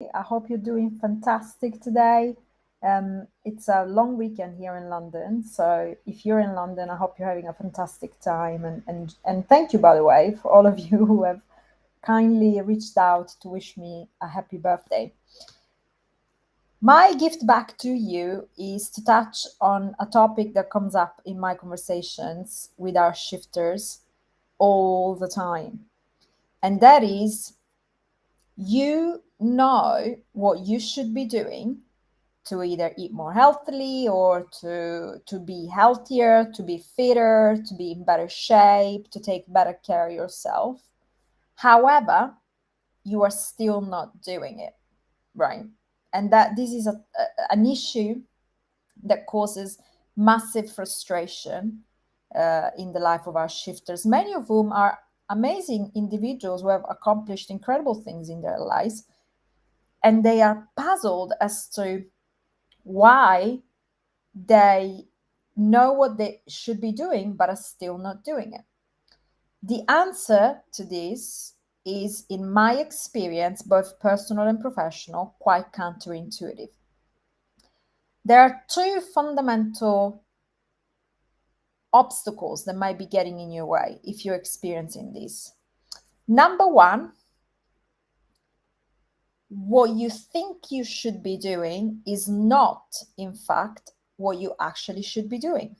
I hope you're doing fantastic today. It's a long weekend here in London, so if you're in London, I hope you're having a fantastic time. And thank you, by the way, for all of you who have kindly reached out to wish me a happy birthday. My gift back to you is to touch on a topic that comes up in my conversations with our shifters all the time, and that is you know what you should be doing to either eat more healthily or to be healthier, to be fitter, to be in better shape, to take better care of yourself. However, you are still not doing it, right? And that this is an issue that causes massive frustration in the life of our shifters, many of whom are amazing individuals who have accomplished incredible things in their lives, and they are puzzled as to why they know what they should be doing but are still not doing it. The answer to this is, in my experience, both personal and professional, quite counterintuitive. There are two fundamental obstacles that might be getting in your way if you're experiencing this. Number one, what you think you should be doing is not, in fact, what you actually should be doing.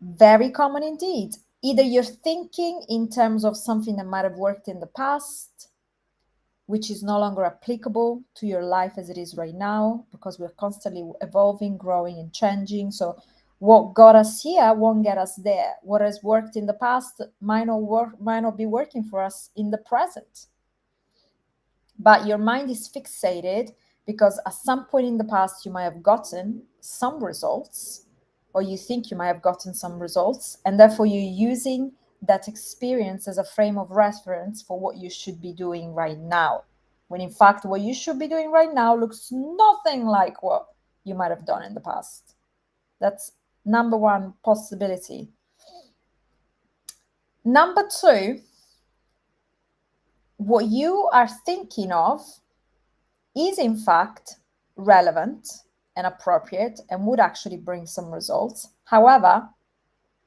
Very common indeed. Either you're thinking in terms of something that might have worked in the past, which is no longer applicable to your life as it is right now, because we're constantly evolving, growing, and changing. So what got us here won't get us there. What has worked in the past might not be working for us in the present. But your mind is fixated because at some point in the past you might have gotten some results, or you think you might have gotten some results, and therefore you're using that experience as a frame of reference for what you should be doing right now, when in fact what you should be doing right now looks nothing like what you might have done in the past. That's number one possibility. Number two, what you are thinking of is in fact relevant and appropriate and would actually bring some results. However,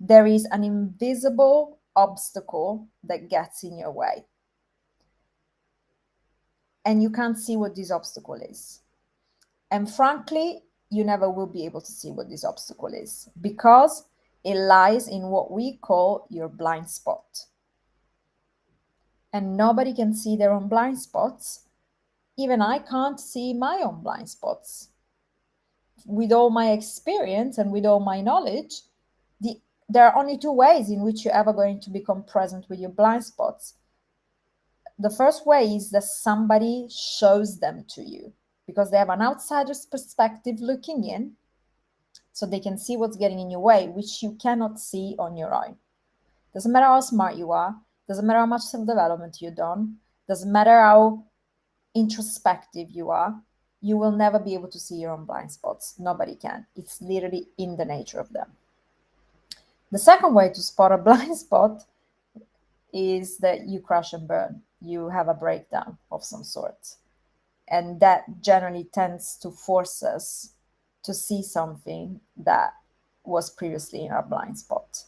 there is an invisible obstacle that gets in your way. And you can't see what this obstacle is. And frankly, you never will be able to see what this obstacle is, because it lies in what we call your blind spot. And nobody can see their own blind spots. Even I can't see my own blind spots. With all my experience and with all my knowledge, there are only two ways in which you're ever going to become present with your blind spots. The first way is that somebody shows them to you, because they have an outsider's perspective looking in, so they can see what's getting in your way, which you cannot see on your own. Doesn't matter how smart you are, doesn't matter how much self-development you've done, doesn't matter how introspective you are, you will never be able to see your own blind spots. Nobody can. It's literally in the nature of them. The second way to spot a blind spot is that you crash and burn. You have a breakdown of some sort. And that generally tends to force us to see something that was previously in our blind spot.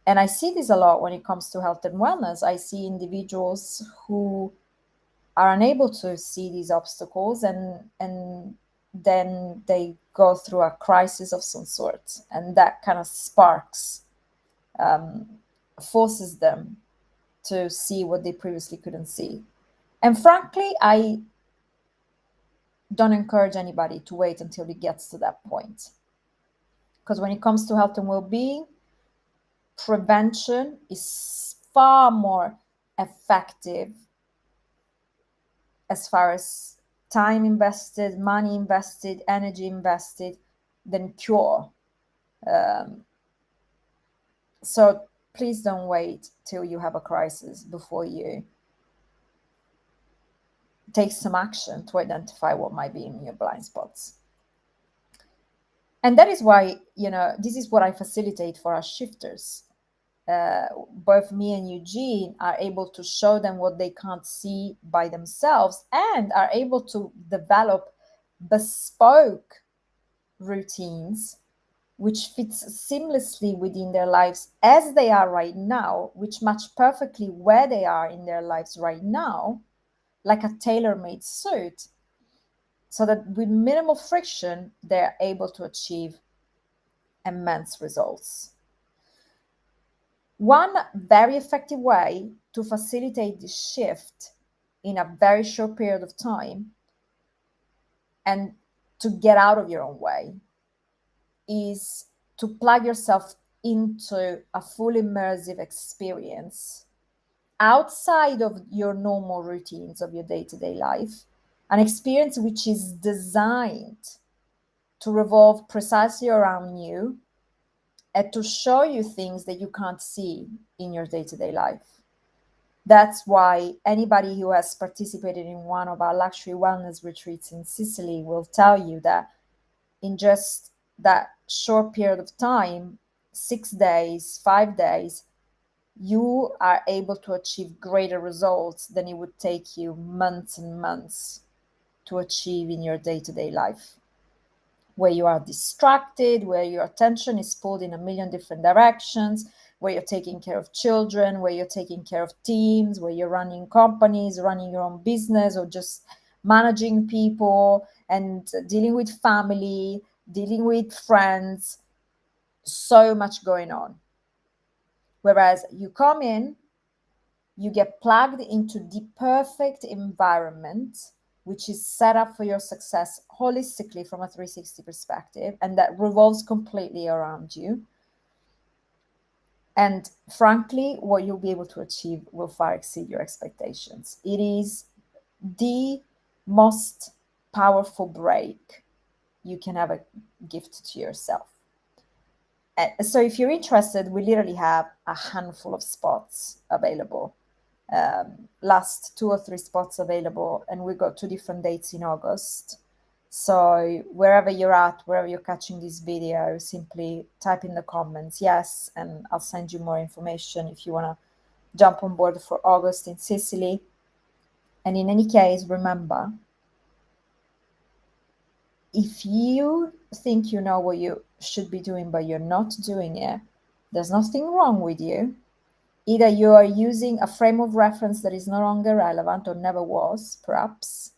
And I see this a lot when it comes to health and wellness. I see individuals who are unable to see these obstacles, and then they go through a crisis of some sort, and that kind of sparks, forces them to see what they previously couldn't see. And frankly, I don't encourage anybody to wait until it gets to that point, because when it comes to health and well-being, prevention is far more effective as far as time invested, money invested, energy invested, than cure. So please don't wait till you have a crisis before you take some action to identify what might be in your blind spots. And that is why, this is what I facilitate for our shifters. both me and Eugene are able to show them what they can't see by themselves, and are able to develop bespoke routines which fits seamlessly within their lives as they are right now, which match perfectly where they are in their lives right now, like a tailor-made suit, so that with minimal friction, they're able to achieve immense results. One very effective way to facilitate this shift in a very short period of time and to get out of your own way is to plug yourself into a full immersive experience outside of your normal routines of your day-to-day life, an experience which is designed to revolve precisely around you and to show you things that you can't see in your day-to-day life. That's why anybody who has participated in one of our luxury wellness retreats in Sicily will tell you that in just that short period of time, 6 days, 5 days, you are able to achieve greater results than it would take you months and months to achieve in your day-to-day life, where you are distracted, where your attention is pulled in a million different directions, where you're taking care of children, where you're taking care of teams, where you're running companies, running your own business, or just managing people and dealing with family, dealing with friends. So much going on. Whereas you come in, you get plugged into the perfect environment, which is set up for your success holistically from a 360 perspective, and that revolves completely around you. And frankly, what you'll be able to achieve will far exceed your expectations. It is the most powerful break you can ever gift to yourself. So if you're interested, we literally have a handful of spots available. Last 2 or 3 spots available, and we got 2 different dates in August. So wherever you're at, wherever you're catching this video, simply type in the comments yes, and I'll send you more information if you want to jump on board for August in Sicily. And in any case, remember, if you think you know what you should be doing but you're not doing it, there's nothing wrong with you. Either you are using a frame of reference that is no longer relevant or never was, perhaps,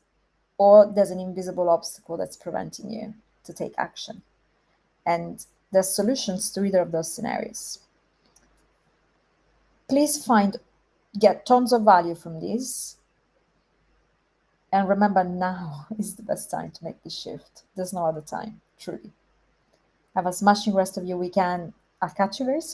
or there's an invisible obstacle that's preventing you to take action. And there's solutions to either of those scenarios. Please get tons of value from this. And remember, now is the best time to make this shift. There's no other time, truly. Have a smashing rest of your weekend. I'll catch you very soon.